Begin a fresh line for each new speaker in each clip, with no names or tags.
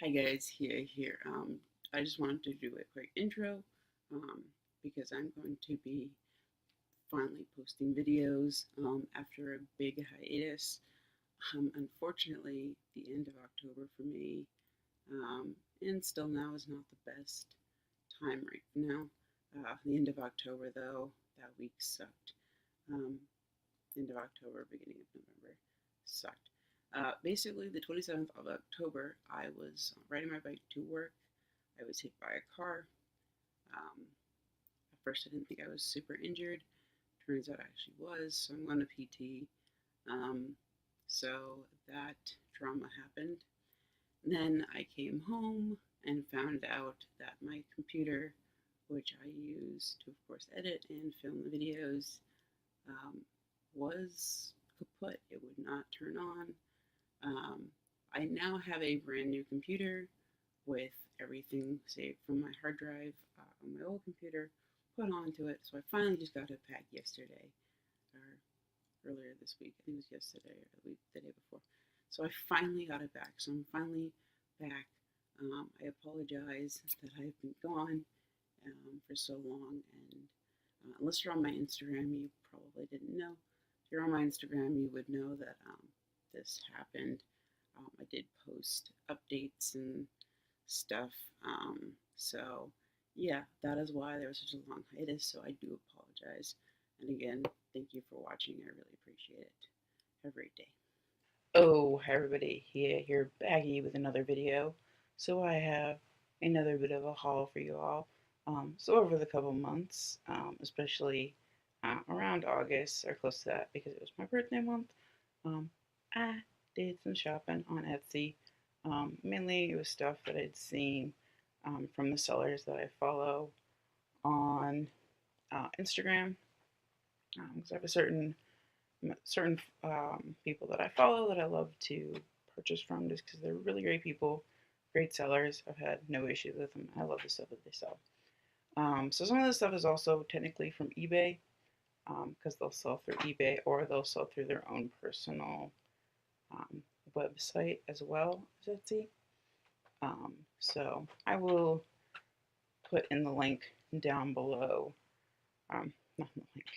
Hi guys, here. I just wanted to do a quick intro because I'm going to be finally posting videos after a big hiatus. Unfortunately, the end of October for me, and still now is not the best time right now. The end of October, though, that week sucked. End of October, beginning of November sucked. Basically, the 27th of October, I was riding my bike to work. I was hit by a car. At first, I didn't think I was super injured. Turns out I actually was, so I'm going to PT. So that drama happened. Then I came home and found out that my computer, which I use to, of course, edit and film the videos, was kaput. It would not turn on. I now have a brand new computer with everything saved from my hard drive on my old computer put onto it. So I finally just got it back yesterday, or earlier this week. I think it was yesterday or the day before. So I finally got it back. So I'm finally back. I apologize that I've been gone for so long, and unless you're on my Instagram, you probably didn't know. If you're on my Instagram, you would know that this happened. I did post updates and stuff. So yeah, that is why there was such a long hiatus. So I do apologize. And again, thank you for watching. I really appreciate it. Have a great day.
Oh, hi everybody, here Baggy with another video. So I have another bit of a haul for you all. So over the couple months, especially around August or close to that because it was my birthday month, I did some shopping on Etsy. Mainly it was stuff that I'd seen from the sellers that I follow on Instagram. Because I have a certain people that I follow that I love to purchase from just because they're really great people, great sellers. I've had no issues with them. I love the stuff that they sell. So some of the stuff is also technically from eBay because they'll sell through eBay or they'll sell through their own personal website as well as Etsy. So I will put in the link down below. Not the link.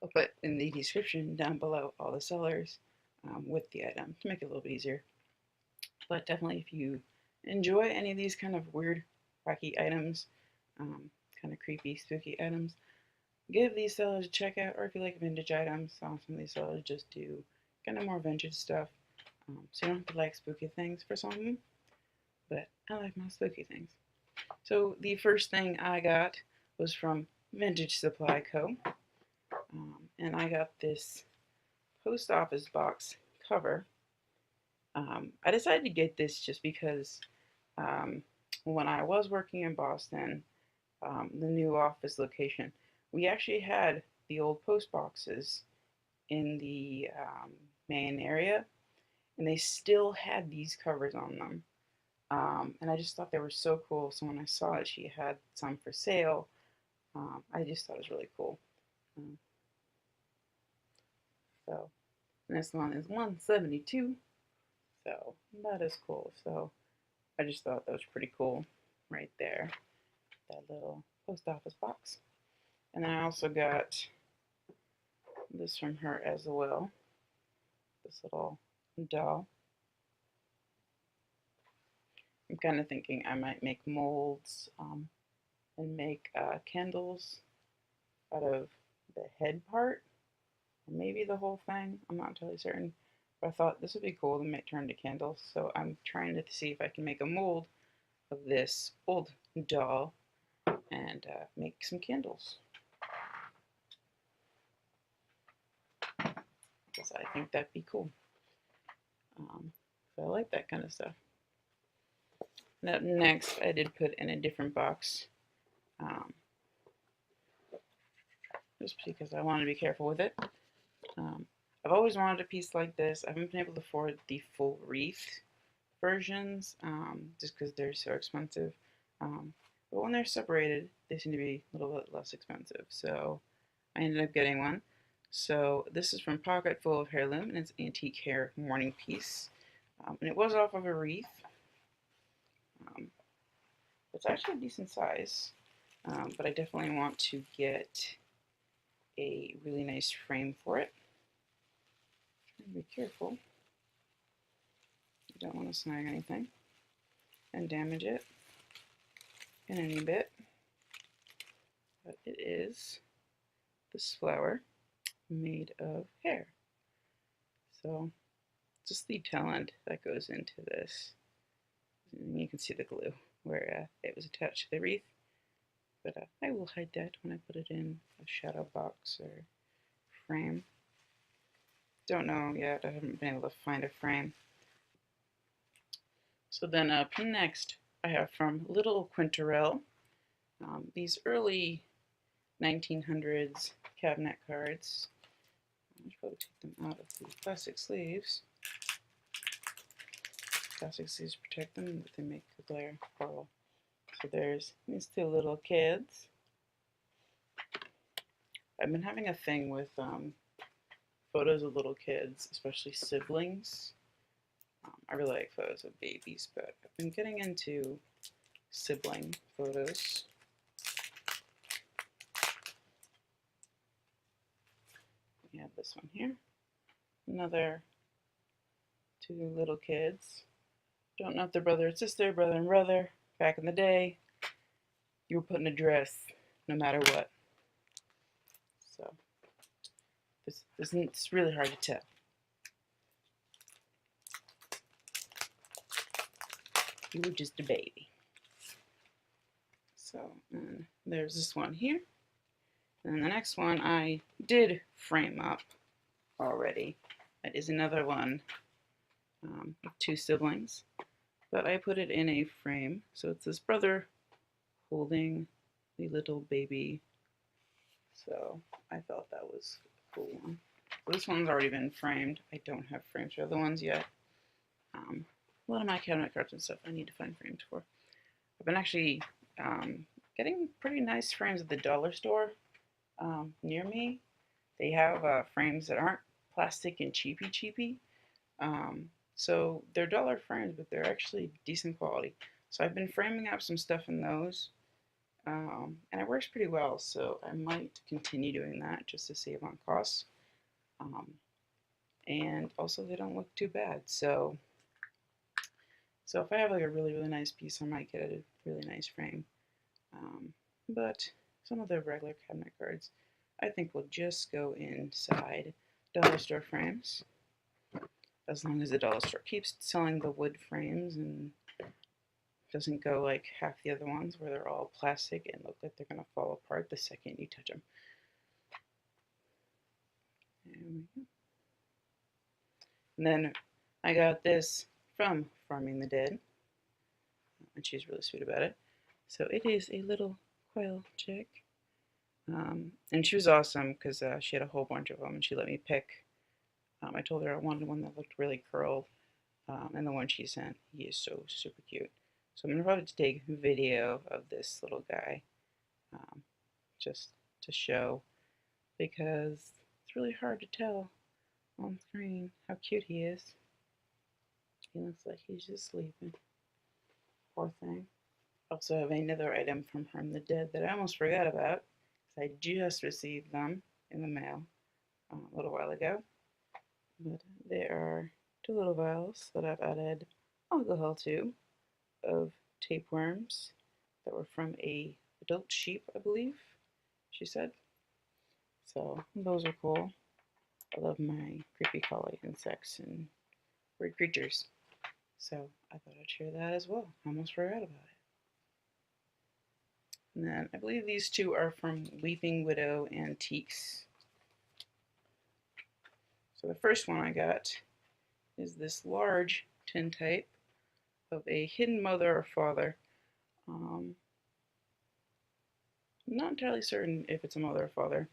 I'll put in the description down below all the sellers with the item to make it a little bit easier. But definitely if you enjoy any of these kind of weird, wacky items, kind of creepy, spooky items, give these sellers a check out. Or if you like vintage items, some of these sellers just do kind of more vintage stuff. So you don't have to like spooky things for some of them, but I like my spooky things. So the first thing I got was from VintageSupplyCo. And I got this post office box cover. I decided to get this just because when I was working in Boston, the new office location, we actually had the old post boxes in the main area, and they still had these covers on them. And I just thought they were so cool. So when I saw that she had some for sale, I just thought it was really cool. So this one is $172. So that is cool. So I just thought that was pretty cool right there. That little post office box. And then I also got this from her as well. This little doll. I'm kind of thinking I might make molds and make candles out of the head part. Or maybe the whole thing. I'm not entirely certain. But I thought this would be cool to make turn into candles. So I'm trying to see if I can make a mold of this old doll and make some candles. Because I think that'd be cool. So I like that kind of stuff. And up next, I did put in a different box. Just because I wanted to be careful with it. I've always wanted a piece like this. I haven't been able to afford the full wreath versions just because they're so expensive. But when they're separated, they seem to be a little bit less expensive. So I ended up getting one. So this is from PocketFullOfHeirloom, and it's antique hair mourning piece. And it was off of a wreath. It's actually a decent size, but I definitely want to get a really nice frame for it. Be careful. You don't want to snag anything and damage it in any bit. But it is this flower made of hair. So just the talent that goes into this. And you can see the glue where it was attached to the wreath. But I will hide that when I put it in a shadow box or frame. Don't know yet. I haven't been able to find a frame. So then up next, I have from littlequaintrelle. These early 1900s cabinet cards. I should probably take them out of the plastic sleeves. Plastic sleeves protect them, but they make the glare horrible. So there's these two little kids. I've been having a thing with photos of little kids, especially siblings. I really like photos of babies, but I've been getting into sibling photos. We have this one here. Another two little kids. Don't know if they're brother and sister, brother and brother. Back in the day, you were put in a dress no matter what. So it's really hard to tell. You were just a baby. So, and there's this one here. And the next one I did frame up already. That is another one of two siblings. But I put it in a frame. So it's this brother holding the little baby. So I thought that was a cool one. So this one's already been framed. I don't have frames for other ones yet. A lot of my cabinet cards and stuff I need to find frames for. I've been actually getting pretty nice frames at the dollar store near me. They have frames that aren't plastic and cheapy. So they're dollar frames, but they're actually decent quality. So I've been framing up some stuff in those, and it works pretty well. So I might continue doing that just to save on costs. And also they don't look too bad. So if I have like a really nice piece, I might get a really nice frame. But some of the regular cabinet cards, I think will just go inside dollar store frames. As long as the dollar store keeps selling the wood frames and doesn't go like half the other ones where they're all plastic and look like they're going to fall apart the second you touch them. And then I got this from FarmingtheDead, and she's really sweet about it. So it is a little Coil Chick, and she was awesome because she had a whole bunch of them and she let me pick. I told her I wanted one that looked really curled, and the one she sent, he is so super cute. So I'm going to probably take a video of this little guy just to show, because it's really hard to tell on screen how cute he is. He looks like he's just sleeping. Poor thing. Also have another item from FarmingtheDead that I almost forgot about, because I just received them in the mail a little while ago. But there are two little vials that I've added alcohol to of tapeworms that were from a adult sheep, I believe she said. So those are cool. I love my creepy crawly insects and weird creatures. So I thought I'd share that as well. I almost forgot about it. And then I believe these two are from WeepingWidow Antiques. So the first one I got is this large tintype of a hidden mother or father. I'm not entirely certain if it's a mother or father.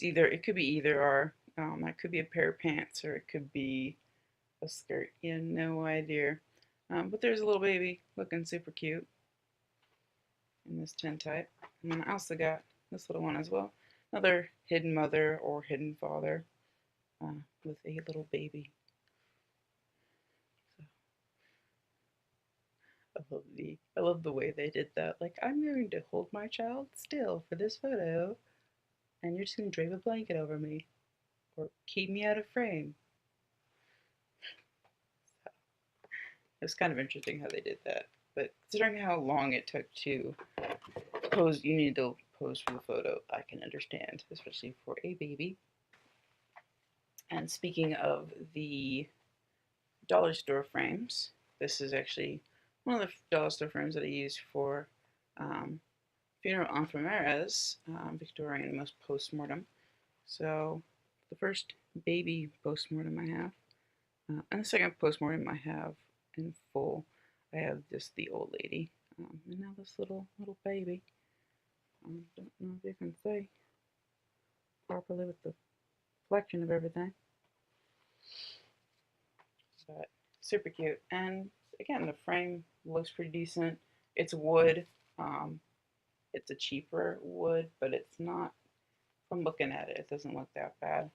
It could be either or. That could be a pair of pants or it could be a skirt. Yeah, no idea. But there's a little baby looking super cute in this tintype. And then I also got this little one as well. Another hidden mother or hidden father with a little baby. I love the way they did that. Like, I'm going to hold my child still for this photo, and you're just gonna drape a blanket over me, or keep me out of frame. So, it was kind of interesting how they did that. But considering how long it took to pose, you need to pose for the photo, I can understand, especially for a baby. And speaking of the dollar store frames, this is actually one of the dollar store frames that I used for FunerealEphemera's Victorian Postmortem. So the first baby postmortem I have, and the second postmortem I have in full, I have just the old lady, and now this little baby. I don't know if you can see properly with the reflection of everything, but super cute. And again, the frame looks pretty decent. It's wood. It's a cheaper wood, but it's not, from looking at it, it doesn't look that bad.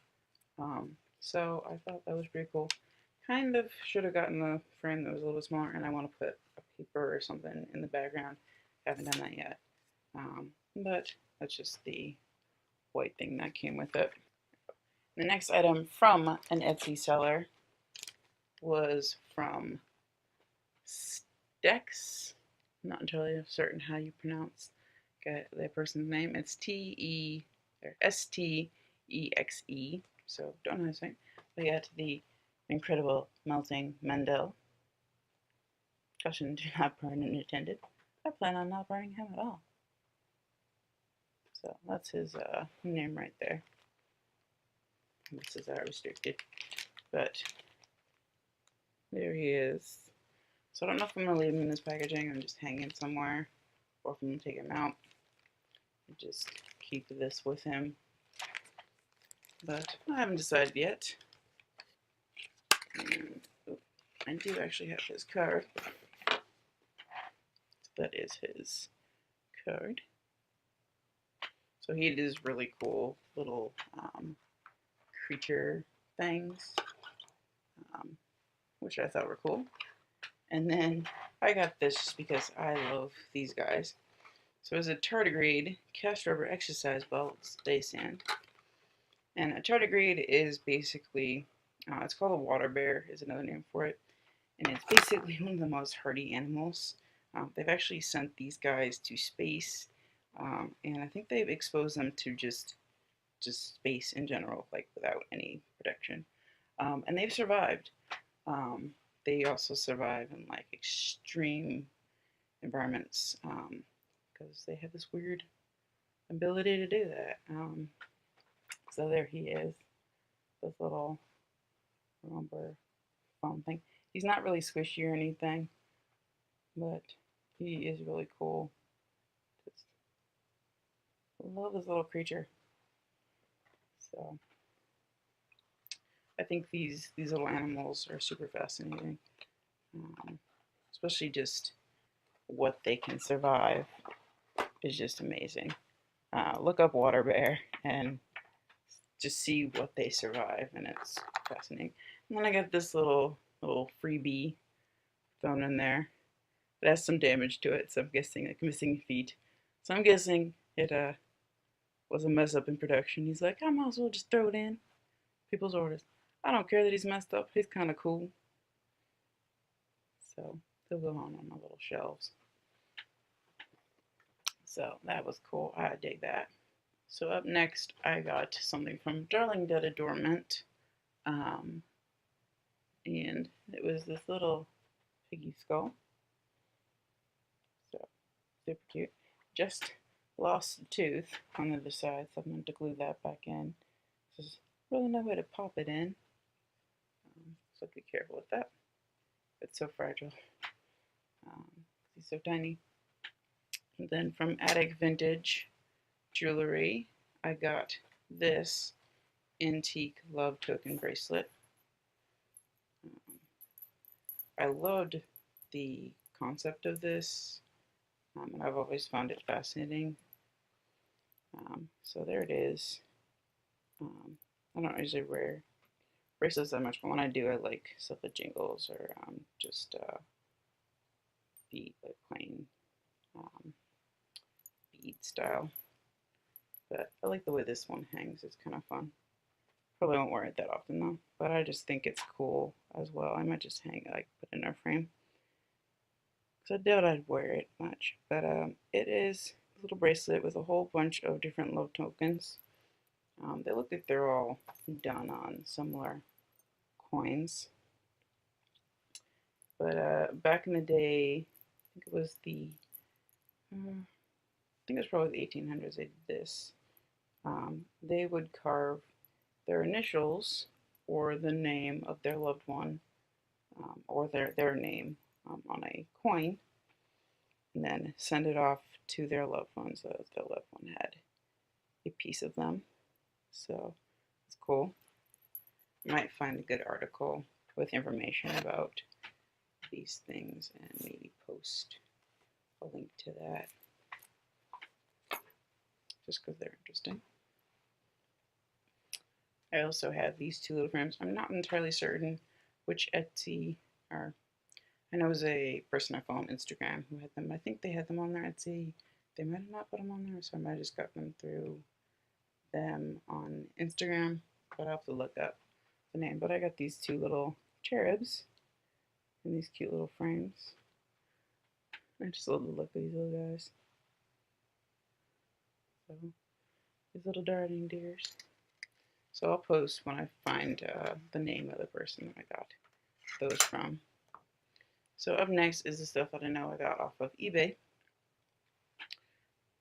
So I thought that was pretty cool. Kind of should have gotten the frame that was a little bit smaller, and I want to put a paper or something in the background. Haven't done that yet. But that's just the white thing that came with it. The next item from an Etsy seller was from stexe. I'm not entirely certain how you pronounce that person's name. It's STEXE, so don't know how to say it. We got the incredible melting Mandle. Caution, do not burn intended. I plan on not burning him at all. So that's his name right there. This is restricted, but there he is. So I don't know if I'm going to leave him in this packaging and just hang him somewhere, or if I'm going to take him out and just keep this with him. But I haven't decided yet. And, I do actually have his card. That is his card. So he does really cool little creature things, which I thought were cool. And then I got this just because I love these guys. So it's a Tardigrade cast rubber exercise ball stay sand. And a tardigrade is basically, it's called a water bear is another name for it. And it's basically one of the most hardy animals. They've actually sent these guys to space. And I think they've exposed them to just space in general, like without any protection. And they've survived. They also survive in like extreme environments because they have this weird ability to do that. So there he is, this little rubber foam thing. He's not really squishy or anything, but he is really cool. Just love this little creature. So I think these little animals are super fascinating, especially just what they can survive is just amazing. Look up water bear and just see what they survive, and it's fascinating. And then I got this little freebie thrown in there. It has some damage to it, so I'm guessing like missing feet. So I'm guessing it was a mess up in production. He's like, I might as well just throw it in people's orders. I don't care that he's messed up. He's kind of cool. So they'll go on my little shelves. So that was cool. I dig that. So up next, I got something from DarlingDeadAdornment. And it was this little piggy skull. So super cute. Just lost a tooth on the other side, so I'm going to glue that back in. There's really no way to pop it in. So be careful with that. It's so fragile. He's so tiny. And then from AtticVintageJewelry, I got this antique love token bracelet. I loved the concept of this, and I've always found it fascinating. So there it is. I don't usually wear bracelets that much, but when I do, I like stuff with jingles or just be like plain bead style. But I like the way this one hangs. It's kind of fun. Probably won't wear it that often though, but I just think it's cool as well. I might just hang it, like put it in a frame. So I doubt I'd wear it much, but it is a little bracelet with a whole bunch of different love tokens. They look like they're all done on similar coins. But back in the day, I think it was probably the 1800s they did this. They would carve their initials or the name of their loved one, or their name on a coin, and then send it off to their loved one so that their loved one had a piece of them. So it's cool. You might find a good article with information about these things and maybe post a link to that just because they're interesting. I also have these two little frames. I'm not entirely certain which Etsy, or I know it was a person I follow on Instagram who had them. I think they had them on their Etsy. They might have not put them on there, so I might have just got them through them on Instagram, but I'll have to look up the name. But I got these two little cherubs in these cute little frames. I just love the look of these little guys. So, these little darling dears. So I'll post when I find the name of the person that I got those from. So up next is the stuff that I know I got off of eBay.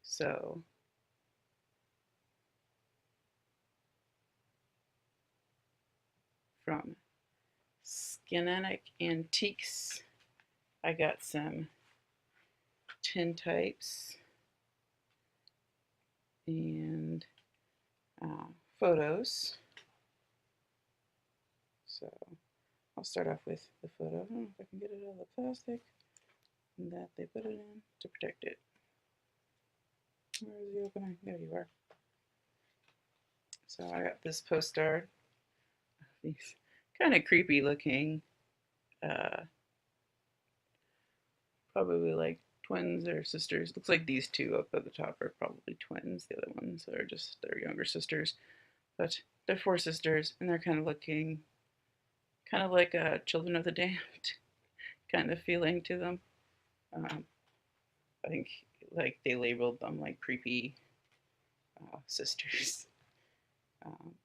So from Scanticantiques, I got some tintypes and photos. So I'll start off with the photo. I don't know if I can get it out of the plastic that they put it in to protect it. Where is the opening? There you are. So I got this postcard. These kind of creepy looking, probably like twins or sisters. Looks like these two up at the top are probably twins. The other ones are just their younger sisters. But they're four sisters, and they're kind of looking kind of like Children of the Damned kind of feeling to them. I think like they labeled them like creepy sisters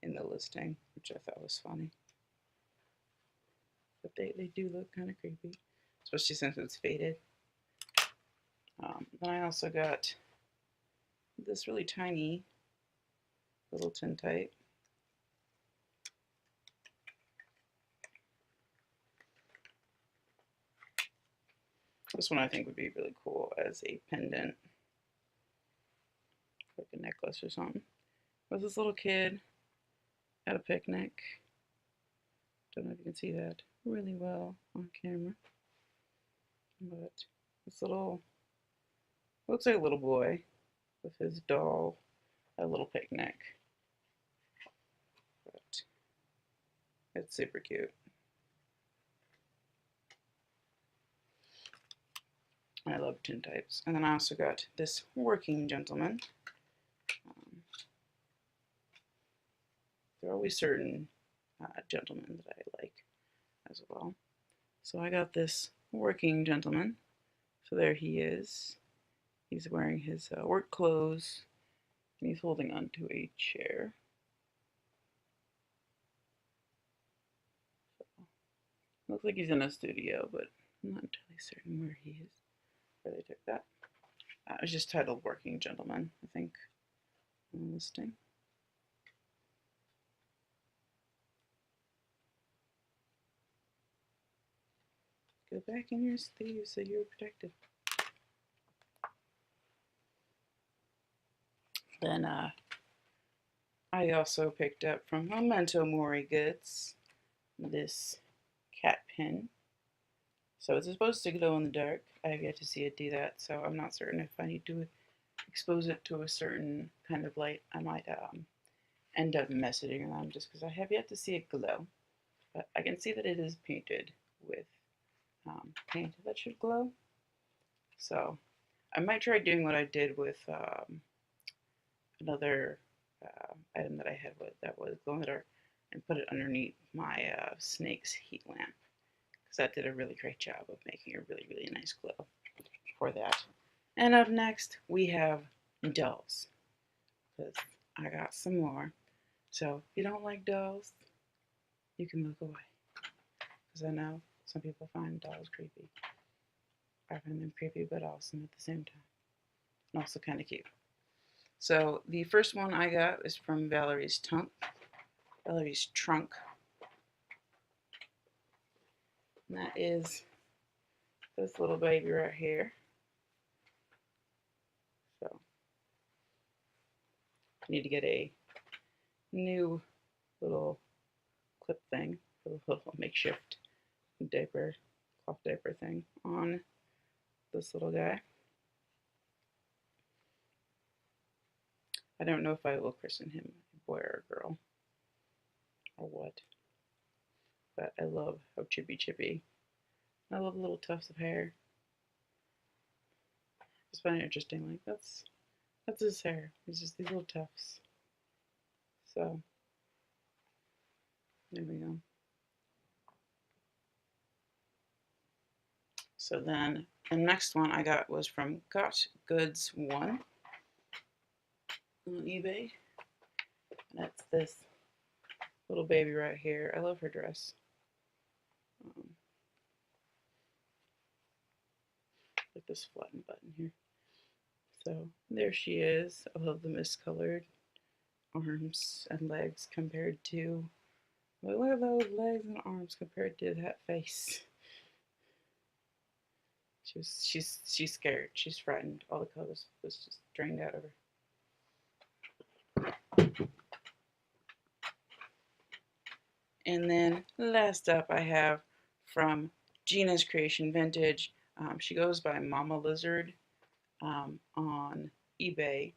in the listing, which I thought was funny. But they do look kind of creepy, especially since it's faded. Then I also got this really tiny little tintype. This one I think would be really cool as a pendant, like a necklace or something. With this little kid at a picnic. Don't know if you can see that really well on camera. But this little, looks like a little boy with his doll at a little picnic. But it's super cute. I love tintypes. And then I also got this working gentleman. There are always certain gentlemen that I like as well. So I got this working gentleman. So there he is. He's wearing his work clothes, and he's holding onto a chair. So, looks like he's in a studio, but I'm not entirely certain where he is, where they took that. It was just titled Working Gentleman, I think, on the listing. Go back in your sleeve so you're protected. Then I also picked up from Memento Mori Goods this cat pin. So it's supposed to glow in the dark. I have yet to see it do that, so I'm not certain if I need to expose it to a certain kind of light. I might end up messaging them just because I have yet to see it glow. But I can see that it is painted with paint that should glow. So I might try doing what I did with another item that I had that was glow in the dark and put it underneath my snake's heat lamp, because that did a really great job of making a really, really nice glow for that. And up next we have dolls, because I got some more. So if you don't like dolls, you can look away, because I know some people find dolls creepy. I find them creepy but awesome at the same time, and also kind of cute. So the first one I got is from Valerie's trunk. And that is this little baby right here. So I need to get a new little clip thing for the little makeshift diaper, cloth diaper thing on this little guy. I don't know if I will christen him a boy or a girl or what, but I love how chippy. I love little tufts of hair. I just find it interesting, like that's his hair. It's just these little tufts. So there we go. So then the next one I got was from Got Goods 1 on eBay. And it's this little baby right here. I love her dress. Like this flattened button here. So there she is. I love the miscolored arms and legs compared to, well, look at those legs and arms compared to that face. She's scared. She's frightened. All the color was just drained out of her. And then last up I have from Gina's Creation Vintage. She goes by mammalizard on eBay.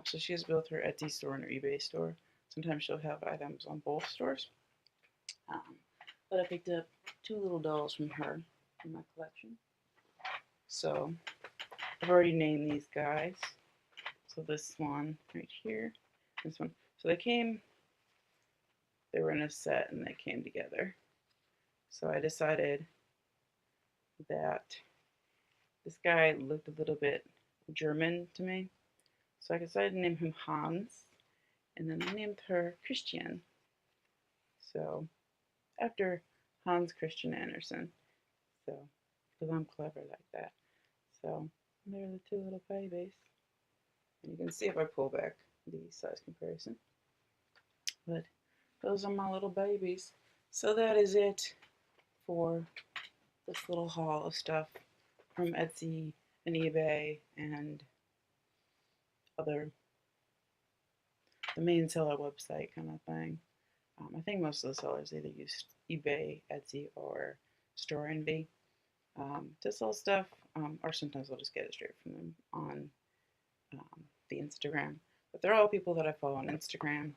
So she has both her Etsy store and her eBay store. Sometimes she'll have items on both stores. But I picked up 2 little dolls from her in my collection. So I've already named these guys. So this one right here, this one. So they were in a set and they came together. So I decided that this guy looked a little bit German to me. So I decided to name him Hans, and then I named her Christian. So after Hans Christian Andersen. So because I'm clever like that. So there are the 2 little babies. And you can see if I pull back the size comparison. But those are my little babies. So that is it for this little haul of stuff from Etsy and eBay and the main seller website kind of thing. I think most of the sellers either use eBay, Etsy, or Storenvy to sell stuff, or sometimes I'll just get it straight from them on the Instagram. But they're all people that I follow on Instagram,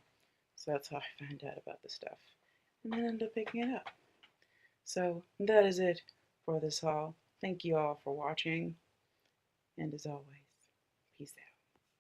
so that's how I find out about the stuff, and then end up picking it up. So that is it for this haul. Thank you all for watching, and as always, peace out.